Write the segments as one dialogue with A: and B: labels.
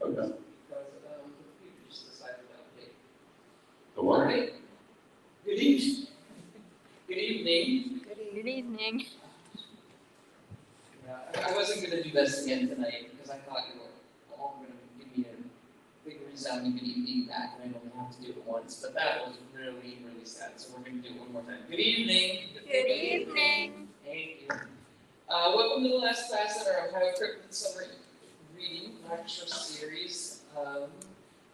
A: Okay.
B: Because the computer just decided to update.
A: The what?
B: Alright. Good evening. Good evening.
C: Good evening.
B: Yeah, I wasn't gonna do this again tonight because I thought you were all gonna give me a big resounding good evening back, and I only have to do it once, but that was really, really sad, so we're gonna do it one more time. Good evening.
C: Good evening.
B: Thank you. Welcome to the last class in our Ohio Cryptids summer reading lecture series. A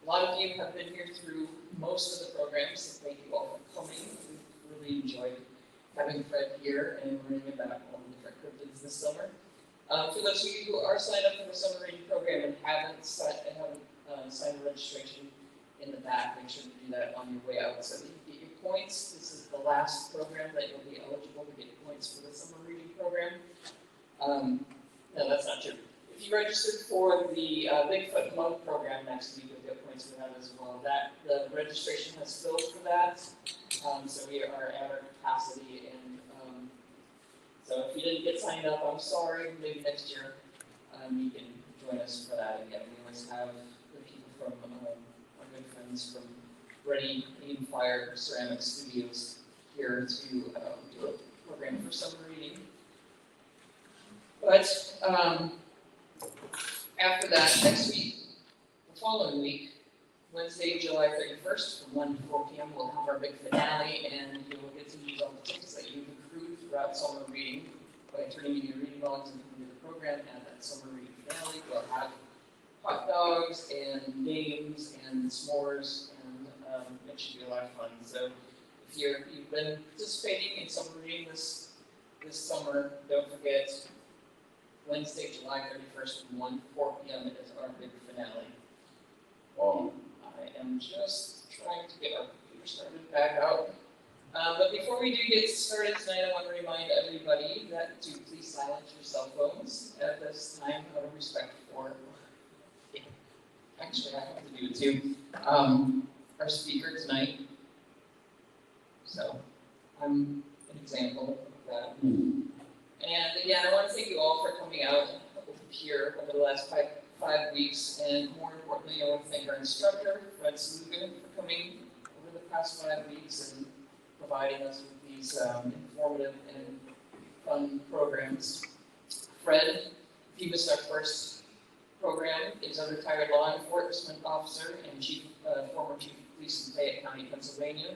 B: lot of you have been here through most of the programs, so thank you all for coming. We've really enjoyed having Fred here and learning about all the different cryptids this summer. For those of you who are signed up for the summer reading program and haven't signed registration in the back, make sure to do that on your way out so that you get your points. This is the last program that you'll be eligible to get points for the summer reading program. No, that's not true. If you registered for the Bigfoot Month program next week, you'll get points for that as well. The registration has filled for that, so we are at our capacity. And so if you didn't get signed up, I'm sorry. Maybe next year you can join us for that again. We always have the people from our good friends from Ready Aim Fire Ceramic Studios here to do a program for summer reading. But after that, next week, the following week, Wednesday, July 31st, from 1 to 4 p.m., we'll have our big finale, and you will get to use all the tips that you've accrued throughout summer reading by turning in your reading logs and coming to the program. At that summer reading finale, we'll have hot dogs and games and s'mores, and it should be a lot of fun. So if you've been participating in summer reading this summer, don't forget Wednesday, July 31st from 1 to 4 p.m. is our big finale. I am just trying to get our computer started back out. But before we do get started tonight, I want to remind everybody that to please silence your cell phones at this time out of respect for, actually I have to do it too, our speaker tonight. So I'm an example of that. And again, I want to thank you all for coming out here over the last five weeks, and more importantly, I want to thank our instructor, Fred Saluga, for coming over the past 5 weeks and providing us with these informative and fun programs. Fred, if you missed our first program, is a retired law enforcement officer and former chief of police in Fayette County, Pennsylvania.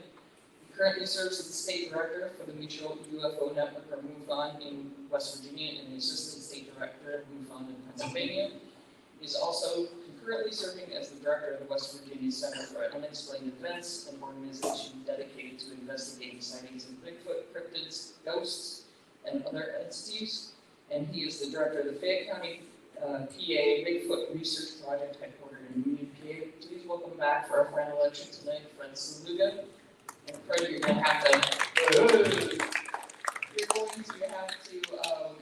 B: He currently serves as the state director for the Mutual UFO Network, or MUFON, in West Virginia, and the assistant state director of MUFON in Pennsylvania. He is also concurrently serving as the director of the West Virginia Center for Unexplained Events, an organization dedicated to investigating sightings of Bigfoot, cryptids, ghosts, and other entities. And he is the director of the Fayette County, PA Bigfoot Research Project headquartered in Union, PA. Please welcome back for our final lecture tonight, Fred Saluga. And Fred, you're going to have to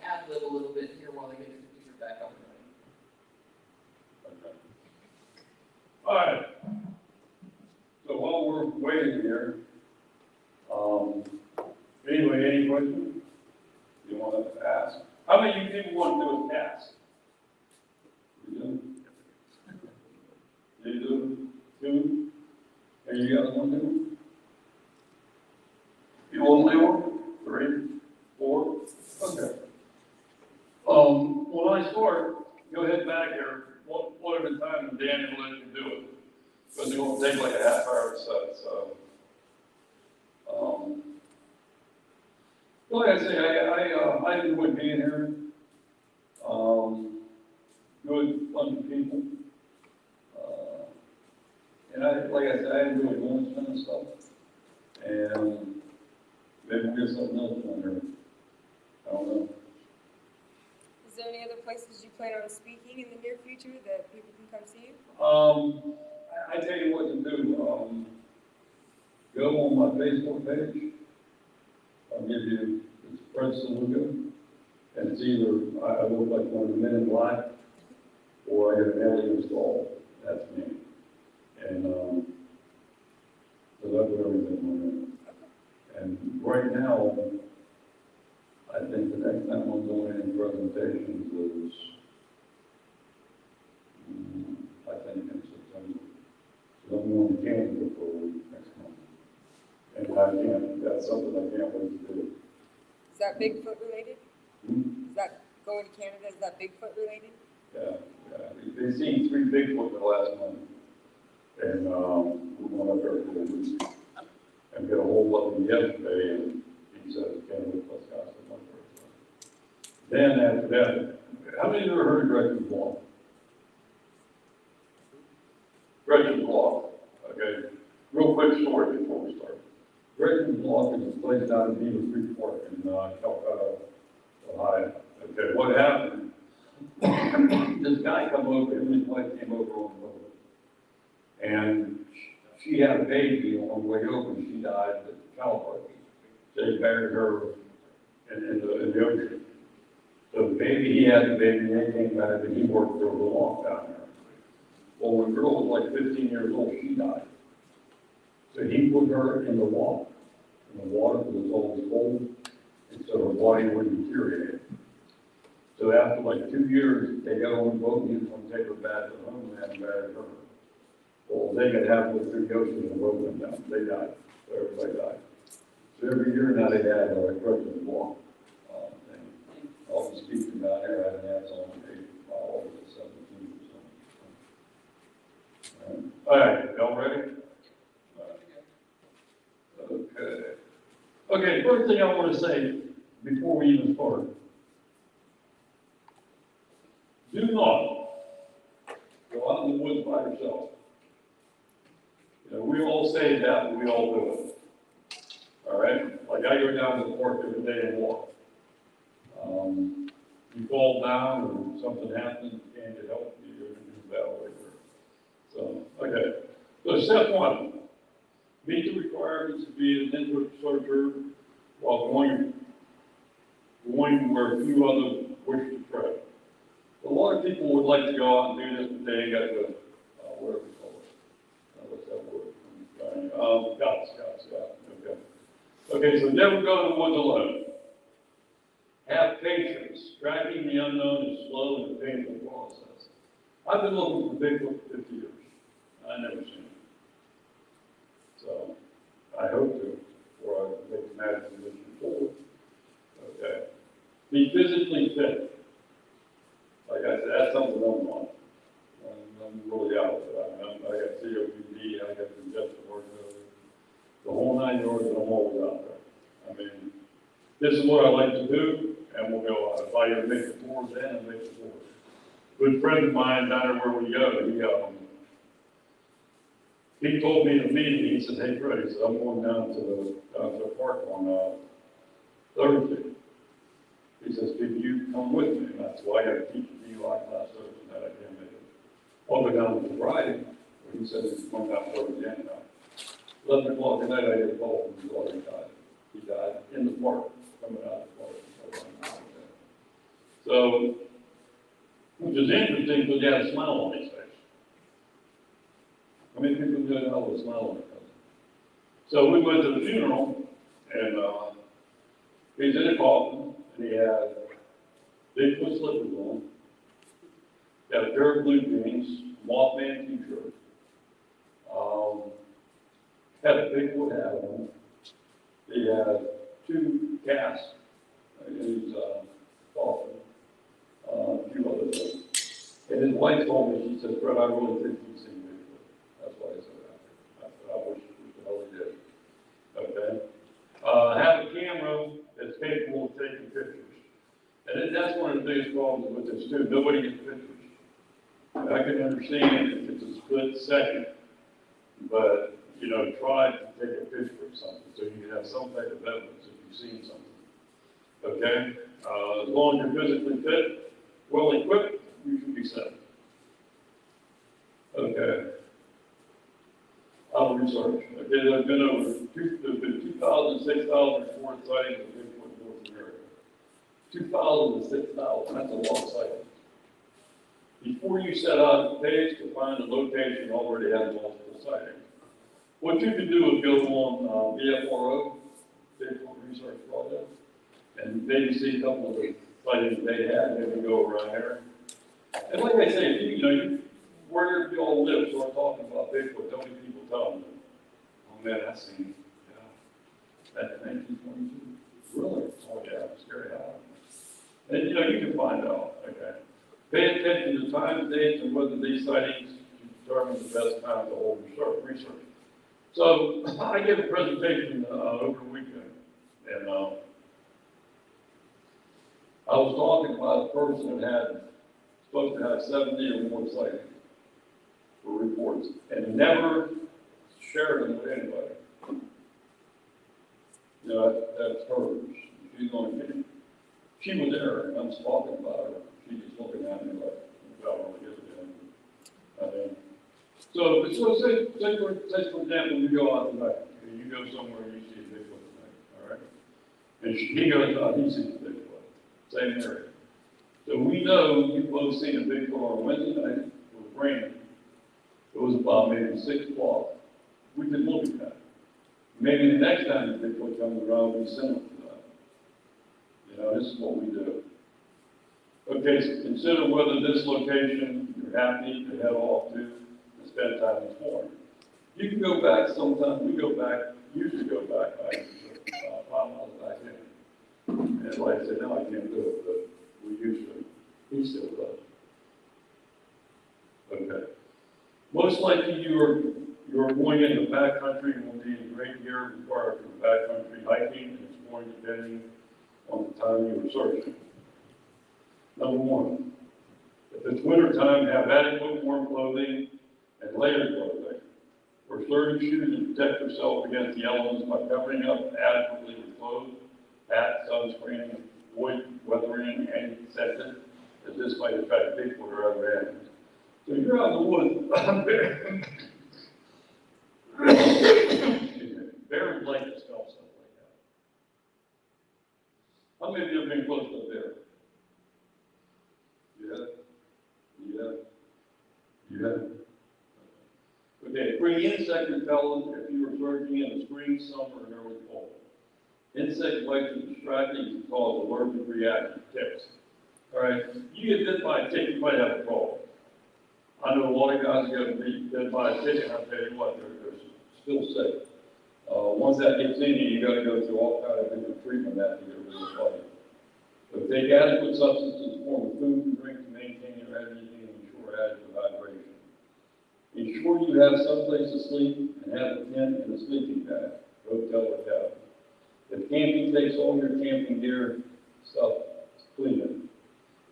B: ad-lib a little bit here while I get the computer back up and running.
A: Okay. All right. So while we're waiting here, anyway, any questions you want to ask? How many of you people want to do a task? You do? You do? Two? And you got one do? You want to do one? 3? 4? Okay. When I start, go ahead back here, one at a time, and Dan will let you do it. Because it won't take like a half hour set, so. Like I say, I enjoy being here. Good, fun people. And like I said, I enjoy doing this kind of stuff. And maybe we'll get something else on here. I don't know.
C: Is there any other places you plan on speaking in the near future that people can come see you?
A: I tell you what to do. Go on my Facebook page. I'll give you, it's Fred Saluga, and it's either I look like one of the men in black, or I got an alien skull. That's me. And so that's what everything on there. And right now, I think the next time I'm going in presentations is, I think that's something I can't wait to do.
C: Is that Bigfoot related?
A: Hmm?
C: Is that going to Canada? Is that Bigfoot related?
A: Yeah, they've seen 3 Bigfoot in the last month. And, we went up there for a week and get a hold of him yesterday, and he said it can't look like us. Then after that, how many of you ever heard of Gretchen's Law? Gretchen's Law, okay? Real quick story before we start. Gretchen's Law is a place down in Beaver Creek Park in Calcutta, Ohio. Okay, what happened? This guy come over, him and his wife came over on the boat. And she had a baby on the way over, and she died at childbirth. So they buried her in the ocean. So the baby, he had the baby, and they came back, and he worked for the law down there. Well, when the girl was like 15 years old, she died. So he put her in the water. And the water was always cold, and so her body wouldn't deteriorate. So after like 2 years, they got on the boat, and he was going to take her back to the homeland and bury her. Well, they got halfway through the ocean and the boat went down. They died. So everybody died. So every year now they had a Gretchen's Law. I'll be speaking down here. I haven't had someone August 17th or something. All right, y'all ready? Okay. Okay, first thing I want to say before we even start. Do not go out in the woods by yourself. You know, we all say that, but we all do it. All right? Like I go down to the park every day and walk. You fall down or something happens, you can't get help, you're going to do that later. So, okay. So step 1, meet the requirements to be an instructor while going where few others wish to tread. A lot of people would like to go out and do this, but they ain't got the, whatever you call it. What's that word? Scouts, okay. Okay, so never go to the woods alone. Have patience. Tracking the unknown is slow and a painful process. I've been looking for Bigfoot for 50 years. I never seen it. So, I hope to, before I make an acquisition forward. Okay. Be physically fit. Like I said, that's something I'm on. I'm really out with it. I got COPD, I got congestive heart failure. The whole 9 yards, and I'm always out there. I mean, this is what I like to do, and we'll go out. If I ever make it towards the end, I'll make it towards. Good friend of mine down there where we go, he told me in a meeting, he said, hey, Fred, he said, I'm going down to the park on Thursday. He says, could you come with me? And that's why I got to teach a DUI class Thursday night. I can't make it. I'll go down to Friday, but he said he's going down Thursday night. 11 o'clock at night, I get a call from his daughter. He died. He died in the park, coming out of the park. So, which is interesting because he had a smile on his face. How many people know how to smile on their face? So we went to the funeral, and he's in a coffin, and he had Bigfoot slippers on, he had a pair of blue jeans, Mothman t-shirt, had a Bigfoot hat on, he had 2 cats in his coffin, a few other things. And his wife told me, she said, Fred, I really think you've seen Bigfoot. That's why I said that. I said, I wish the hell he did. Okay? Have a camera that's capable of taking pictures. And that's one of the biggest problems with this too. Nobody gets pictures. And I can understand if it's a split second, but you know, try to take a picture of something so you can have some type of evidence if you've seen something. Okay? As long as you're physically fit, well equipped, you should be set. Okay. I'll research. Okay, there's been 2,000, 6,000 reported sightings of Bigfoot in North America. 2,000 to 6,000, that's a lot of sightings. Before you set out a page to find a location you already has multiple sightings. What you can do is go on BFRO, Bigfoot Research Project, and maybe see a couple of the sightings they had, maybe go around there. And like I say, if wherever you all live, start talking about Bigfoot, don't many people tell them, oh man, I've seen it. back in 1922. Really? Oh, yeah, it's scary how. And, you know, you can find out, okay? Pay attention to time, dates, and whether these sightings determine the best time to hold research. So, I gave a presentation over the weekend, and I was talking about a person that had, supposed to have 70 or more sightings for reports, and never shared them with anybody. You know, that's hers. She's on video. She was there, and I was talking about her. She was looking at me like, I don't want to get it in. So say for example, you go out tonight, and you go somewhere and you see a Bigfoot tonight, all right? And he goes out, he sees a Bigfoot, same area. So we know you've both seen a Bigfoot on Wednesday night, it was raining. It was about maybe 6 o'clock. We could look at that. Maybe the next time the Bigfoot comes around, we similar to that. You know, this is what we do. Okay, so consider whether this location you're happy to head off to and spend time exploring. You can go back sometime, we go back, usually go back, 5 miles back in. And like I said, now I can't do it, but we used to. He still does. Okay. Most likely you're going into backcountry and will need great gear required for backcountry hiking and exploring depending on the time you were searching. Number 1, if it's winter time, have adequate warm clothing and layered clothing. Wear sturdy shoes to protect yourself against the elements by covering up adequately with clothes, hat, sunscreen, avoid weathering and insected, as this might affect Bigfoot or other animals. So you're out in the woods, bears like to smell stuff like that. How many of you have been close to a bear? Yeah. Okay, bring insect repellent if you are searching in the spring, summer, and early fall. Insect bites are distracting and cause allergic reaction ticks. All right, you get bit by a tick, you might have a problem. I know a lot of guys get bit by a tick, and I'll tell you what, they're still sick. Once that gets in you, you got to go through all kinds of different treatment after you get rid of the bite. But take adequate substances in the form of food and drink to maintain your energy and ensure adequate hydration. Ensure you have someplace to sleep and have a tent and a sleeping bag, hotel or cabin. If camping takes all your camping gear stuff, clean it.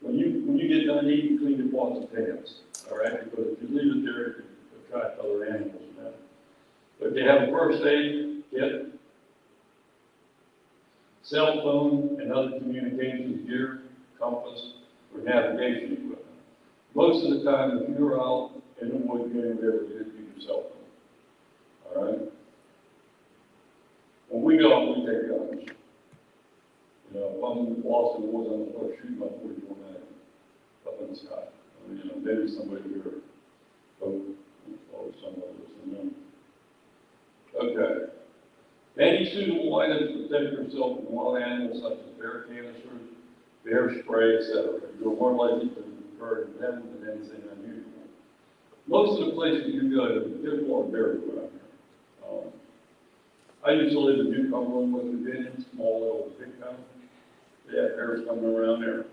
A: When you get done eating, clean your pots and pans, all right? Because if you leave it there, it can attract other animals. If they have a first aid kit, cell phone and other communications gear, compass, or navigation equipment. Most of the time, if you're out in the woods, you're going to be able to use your cell phone. All right? When we go out, we take guns. You know, if I'm lost in the woods, I'm going to start shooting my 44 mag up in the sky. I mean, you know, maybe somebody here, or somebody listening in. Okay. Any suitable items to protect yourself from wild animals such as bear canisters, bear spray, etc. You're more likely to incur them than anything unusual. Most of the places you go to, there's a lot of bears around here. I used to live in New Cumberland, West Virginia, small little big town. They had bears coming around there.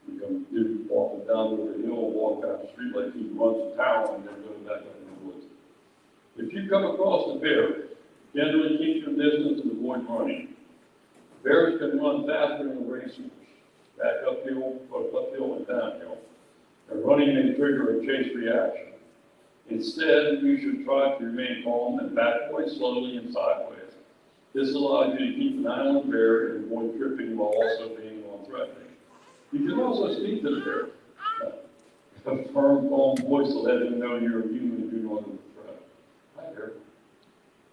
A: You come do walking down over the hill, walk down the street like he runs to town, and then go back up in the woods. If you come across a bear, generally keep your distance and avoid running. Bears can run faster than racers, back uphill, both uphill and downhill. And running may trigger a chase reaction. Instead, you should try to remain calm and back away slowly and sideways. This allows you to keep an eye on the bear and avoid tripping while also being non-threatening. You can also speak to the bear. A firm, calm voice will let them know you're a human and do not have a threat. Hi, bear.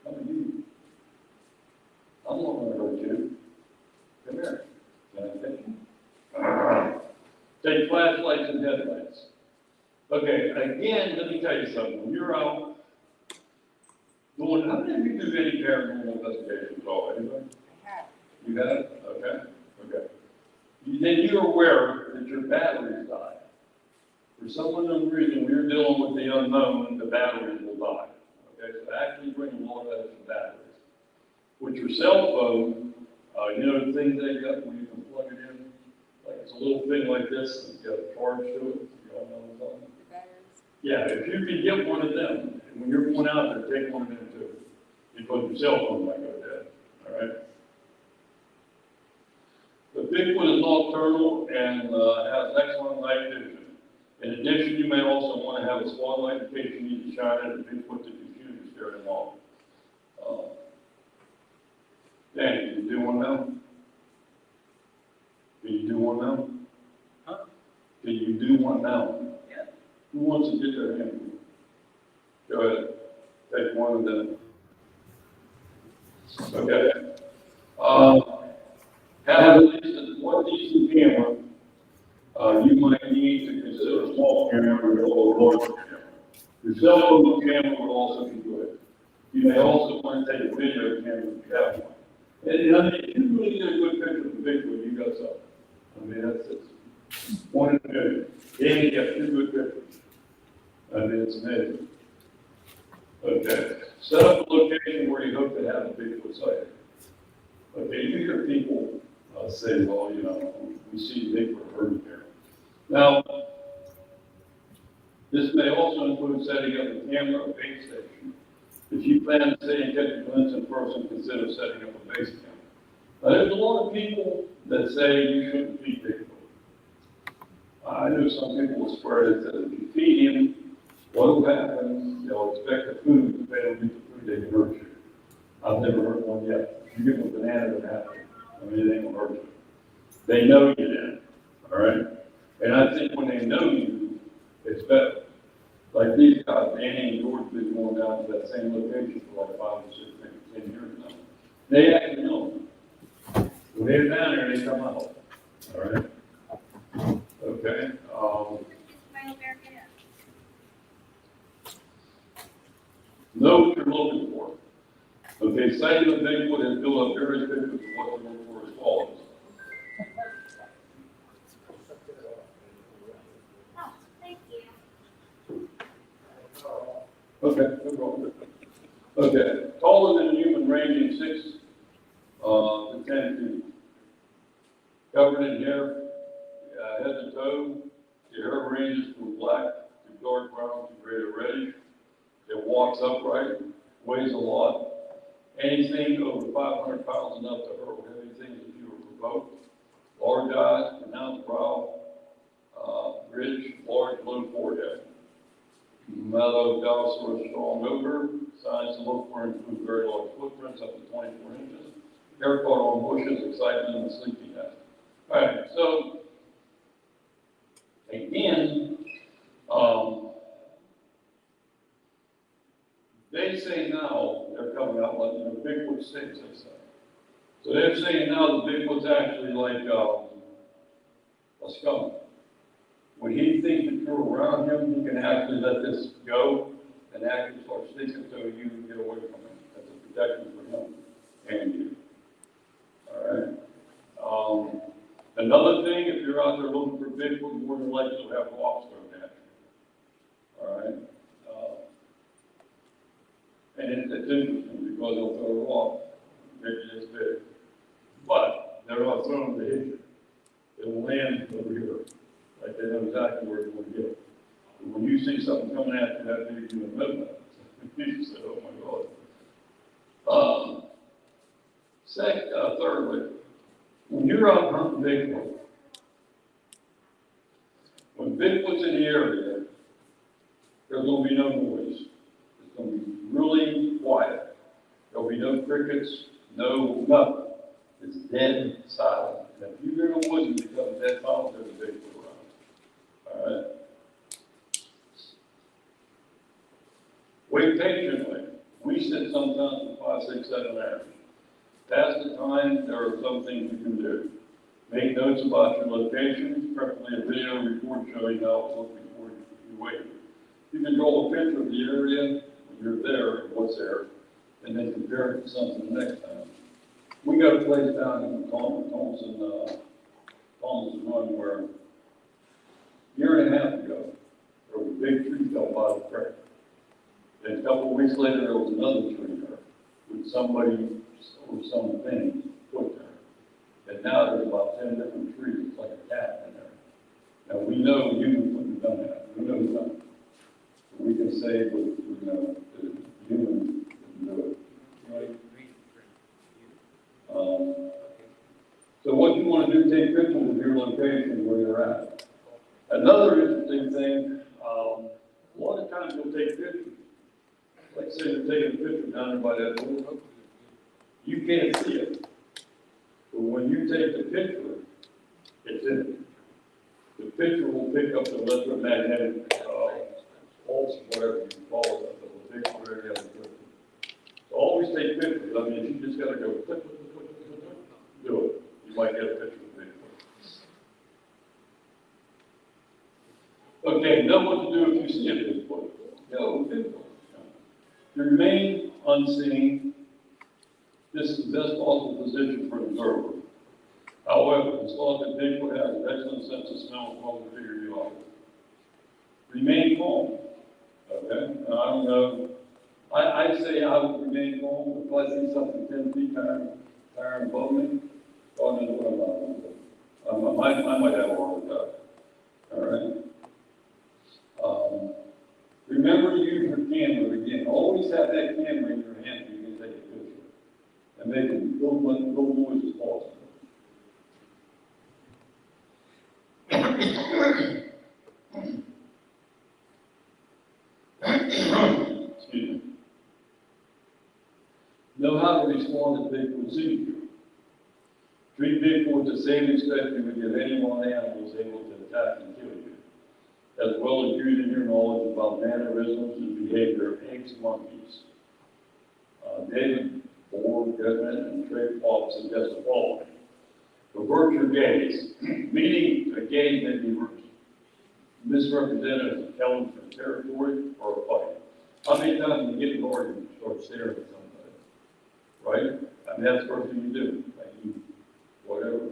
A: How are you? I'm not going to hurt you. Come here. Can I take you? Take flashlights and headlights. Okay, again, let me tell you something. When you're out doing, how many of you do any paranormal investigations at all? Anybody?
C: I have.
A: You have? Okay. Okay. Then you're aware that your batteries die. For some unknown reason, when you're dealing with the unknown, the batteries will die. Okay, so actually bring a lot of extra batteries. With your cell phone, you know the thing they got where you can plug it in? Like it's a little thing like this, it's got a charge to it, you all know what I'm talking about?
C: The batteries.
A: Yeah, if you could get one of them, and when you're going out there, take one of them too. Because your cell phone might go dead, all right? The Bigfoot is nocturnal and has excellent night vision. In addition, you may also want to have a spotlight in case you need to shine at a Bigfoot that you shoot during long. Danny, can you do one now? Can you do one now?
B: Huh?
A: Can you do one now?
B: Yeah.
A: Who wants to get their hand? Go ahead. Take one of them. Okay. Have at least one decent camera. You might need to consider a small camera or a large camera. Your cell phone camera would also be good. You may also want to take a video camera if you have one. And I mean, if you really get a good picture of the Bigfoot, you got something. I mean, that's one in a million. Yeah, you have 2 good pictures. I mean, it's amazing. Okay. Set up a location where you hope to have a Bigfoot sighting. Okay, you hear people say, well, you know, we see Bigfoot herding here. Now, this may also include setting up a camera or base station. If you plan to stay and catch a glimpse in person, consider setting up a base camp. Now, there's a lot of people that say you shouldn't feed Bigfoot. I know some people will swear that if you feed him, what will happen? They'll expect the food. If they don't get the food, they can hurt you. I've never heard one yet. If you give them a banana, it happens. I mean, it ain't gonna hurt you. They know you then, all right? And I think when they know you, it's better. Like these guys, Danny and George, been going down to that same location for like 5 or 6, maybe 10 years now. They actually know them. When they're down there, they come out. All right? Okay. Know what you're looking for. Okay, sighting of Bigfoot has built up various pictures of what to look for as follows.
D: Oh, thank you.
A: Okay, no problem. Okay, taller than human, ranging 6 to 10 feet. Covered in hair, head to toe. The hair ranges from black to dark brown to gray or reddish. It walks upright, weighs a lot. Anything over 500 pounds enough to hurl heavy things if you were provoked. Large eyes, pronounced brow, ridge, large low forehead. Mellow, docile, strong odor. Signs to look for include very large footprints up to 24 inches. Hair caught on bushes, excitement, and sleepiness. All right, so again, they say now they're coming out like, you know, Bigfoot stinks, they say. So they're saying now the Bigfoot's actually like a skunk. When he thinks that you're around him, he can actually let this go and actually start sneaking so you can get away from him. That's a protection for him and you. All right. Another thing, if you're out there looking for Bigfoot, more than likely you'll have rocks thrown at you. All right. And it's interesting because they'll throw a rock, maybe this big. But they're not thrown to hit you. It'll land over here. Like they know exactly where it's going to get. And when you see something coming at you that big, you know that. You say, oh my God. Thirdly, when you're out hunting Bigfoot, when Bigfoot's in the area, there's going to be no noise. It's going to be really quiet. There'll be no crickets, no nothing. It's dead silent. And if you're in the woods and it becomes dead silent, there's a Bigfoot around. All right? Wait patiently. We sit sometimes for 5, 6, 7 hours. That's the time. There are some things you can do. Make notes about your location, preferably a video report showing how it looks before you wait. You can draw a picture of the area when you're there and what's there, and then compare it to something the next time. We got a place down in Thompson Run where a year and a half ago, there was a big tree fell by the creek. Then a couple of weeks later, there was another tree there with somebody or some things put there. And now there's about 10 different trees, it's like a cat in there. Now, we know humans wouldn't have done that, we know that. We can say, with, you know, the humans can do it, right? So what you want to do, take pictures of your location where you're at. Another interesting thing, a lot of times you'll take pictures. Like say you're taking a picture down there by that door, you can't see it. But when you take the picture, it's in it. The picture will pick up the electromagnetic pulse, whatever you call it, the picture area of the picture. So always take pictures. I mean, you just got to go click, click, click, click, click, click, do it. You might get a picture of the picture. Okay, know what to do if you see a Bigfoot. Go, Bigfoot. Remain unseen. This is the best possible position for an observer. However, it's thought that Bigfoot has an excellent sense of smell and probably figure you out. Remain calm. Okay? Now, I don't know. I'd say I would remain calm if I see something 10 feet towering above me. God knows what I'm not going to do. I might have a heart attack. All right? Remember to use your camera again. Always have that camera in your hand so you can take a picture. And make as little noise as possible. Excuse me. Know how to respond if Bigfoot sees you. Treat Bigfoot the same respect you would give any wild animal is able to attack and kill you, as well as using your knowledge about mannerisms and behavior of apes and monkeys. David Bohr, Goodman, and Trey Fox suggest the following. Avert your gaze, meaning a gaze may be misrepresented as a challenge for territory or a fight. How many times you get in an argument and start staring at somebody, right? I mean, that's the first thing you do, like you, whatever.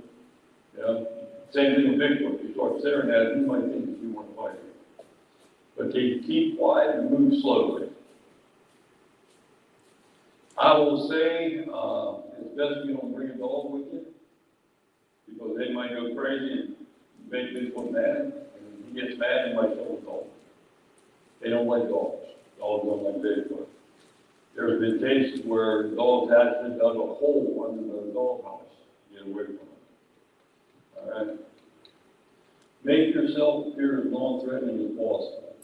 A: Yeah. Same thing with Bigfoot. You start staring at it, you might think that you want to fight it. But keep quiet and move slowly. I will say, it's best you don't bring a dog with you, because they might go crazy and make Bigfoot mad. And he gets mad, he might kill the dog. They don't like dogs. Dogs don't like Bigfoot. There's been cases where dogs actually dug a hole under the dog house to get away from it. All right? Make yourself appear as non-threatening as possible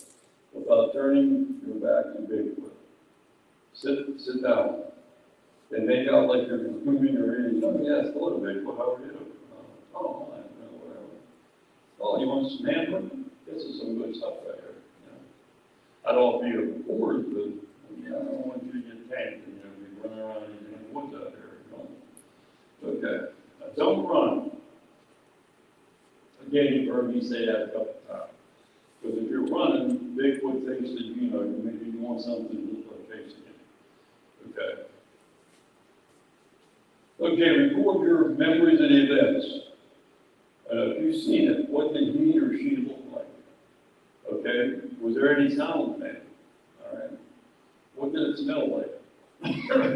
A: without turning your back to Bigfoot. Sit down. And make out like you're moving your ears. Let me ask, hello, Bigfoot, how are you? Oh, fine, whatever. Oh, you want some hamburger? This is some good stuff right here. You know? I don't know if you're bored, but I don't want you to get tanked and be running around in the woods out there. Okay. Now, don't run. Again, you've heard me say that a couple of times. Because if you're running, Bigfoot thinks that, you know, you may be doing something to start chasing you. Okay. Okay, record your memories and events. If you've seen it, what did he or she look like? Okay, was there any sound made? All right. What did it smell like?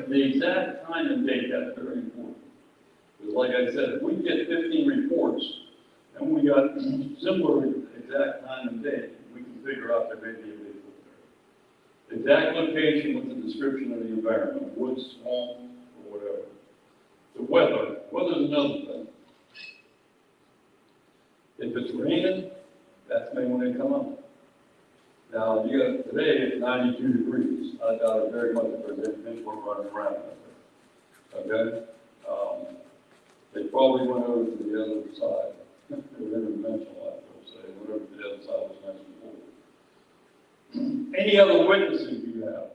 A: The exact time and date, that's very important. Because like I said, if we get 15 reports, and we got similar exact time and date, we can figure out there may be a Bigfoot there. Exact location with the description of the environment, woods, swamp, or whatever. The weather's another thing. If it's raining, that's maybe when they come up. Now, today it's 92 degrees. I doubt it very much if there's any Bigfoot running around out there. Okay? They probably went over to the other side. They were interdimensional, I will say, whatever the other side was mentioned before. Any other witnesses you have?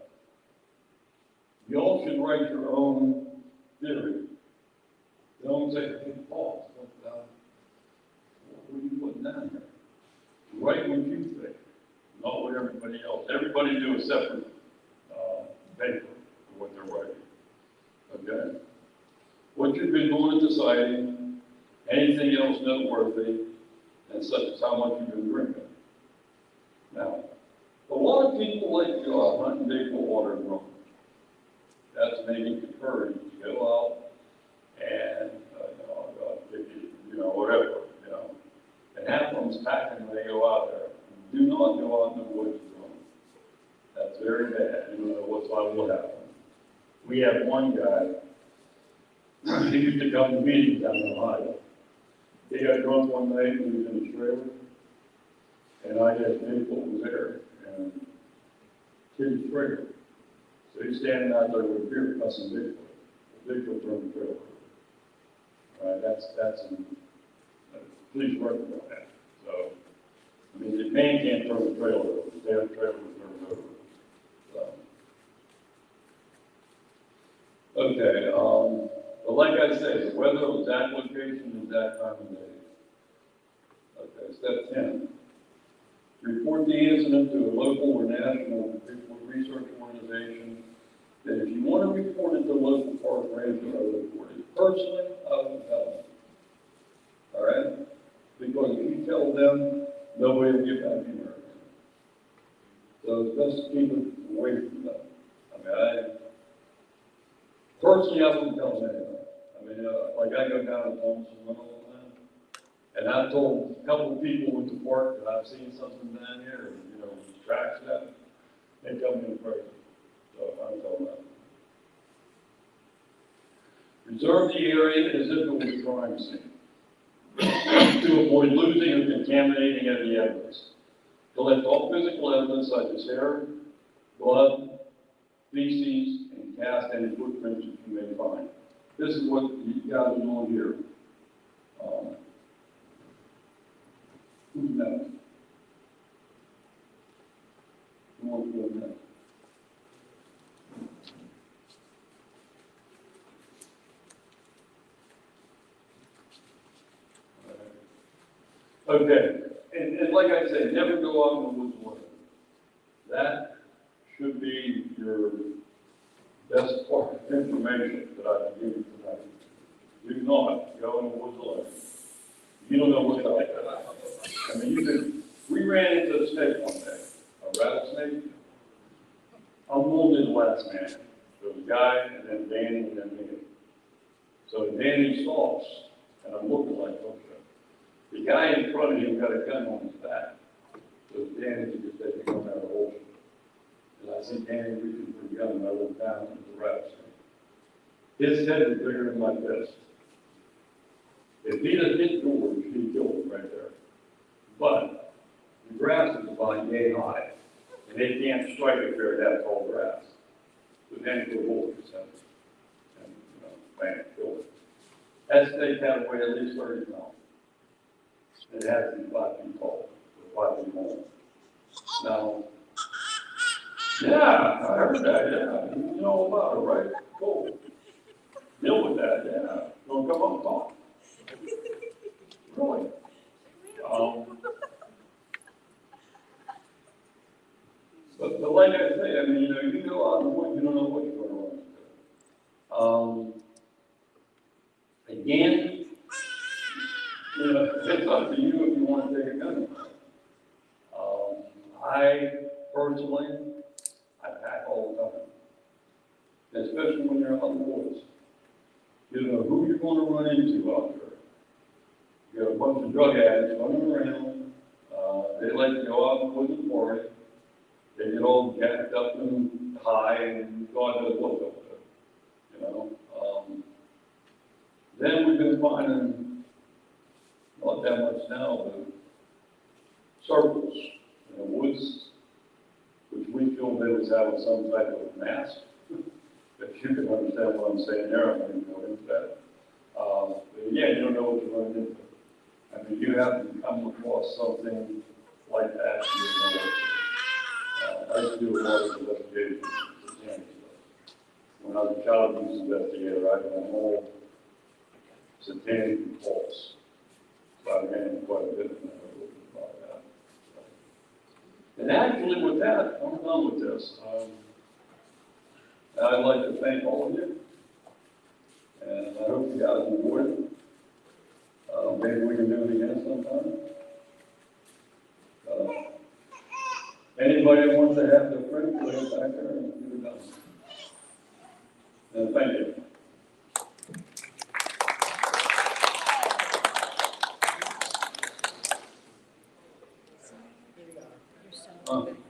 A: You all should write your own theory. Don't say, hey, Paul, what are you putting down here? Write what you think, not what everybody else. Everybody do a separate paper for what they're writing. Okay? What you've been doing at the sighting, anything else noteworthy, and such as how much you've been drinking. Now, a lot of people like to go out hunting Bigfoot water and run. That's maybe concurring. You go out and, whatever, and have them packing when they go out there. Do not go out in the woods alone. That's very bad. You know what's liable to happen. We had one guy, he used to come to meetings down in Ohio. He got drunk one night and he was in his trailer. And I guess Bigfoot was there and hit his trailer. So he's standing out there with a beer cussing Bigfoot. Bigfoot from the trailer. All right, that's police working on that. So, I mean, the man can't turn the trailer over. The damn trailer was turned over. So. Okay, but like I said, the weather, exact location, exact time of day. Okay, step 10. Report the incident to a local or national research organization. That if you want to report it to the local park ranger or report it personally, I will tell them. All right? Because if you tell them, nobody will get back to you. So it's best to keep it away from them. I mean, personally, I wouldn't tell them anything. I mean, like I go down to Thompson all the time, and I've told a couple of people with the park that I've seen something down here, tracks that, they tell me crazy. So I don't tell them that. Reserve the area as if it was a crime scene to avoid losing or contaminating any evidence. Collect all physical evidence such as hair, blood, feces, and cast any footprints that you may find. This is what you guys are doing here. Who's next? Who wants to go next? Okay, and like I said, never go out in the woods alone. That should be your best part of information that I can give you tonight. Do not go in the woods alone. You don't know what's out there. I mean, we ran into a snake one day, a rattlesnake. I'm wounded the last man. There was a guy, and then Danny, and then me. So Danny stops, and I'm looking like, okay. The guy in front of him got a gun on his back. So Danny just said, "You come out of the hole." And I see Danny reaching for the gun, and I look down at the rattlesnake. His head was bigger than my fist. If he'd have hit George, he'd killed him right there. But the grass is about yay high, and they can't strike it very that tall grass. So Danny put a bullet in his head, and bam, killed it. That snake had to weigh at least 30 pounds. It has to be 5 feet tall, or 5 feet long. Now, yeah, I heard that, yeah. You know about it, right? Cool. Deal with that, yeah. You want to come up and talk? Really? But like I say, I mean, you go out in the woods, you don't know what you're going to run into. Again, it's up to you if you want to take a gun. I personally, I pack all the time, especially when you're out in the woods. You know who you're going to run into out there. You got a bunch of drug addicts running around. They like to go out in the woods and party. They get all jacked up and high, and God knows what they'll do. Then we've been finding, not that much now, but circles in the woods, which we feel they was having some type of mask. If you can understand what I'm saying there, I'm going to go into that. But yeah, you don't know what you're running into. I mean, you have to come across something like that. I used to do a lot of investigations. When I was a child abuse investigator, I did a whole satanic and false. So I ran quite a bit about that. And actually with that, I'm done with this. I'd like to thank all of you. And I hope you guys enjoyed it. Maybe we can do it again sometime. Anybody wants to have their friend, put it back there and get it done. And thank you. Oh.
C: Thanks.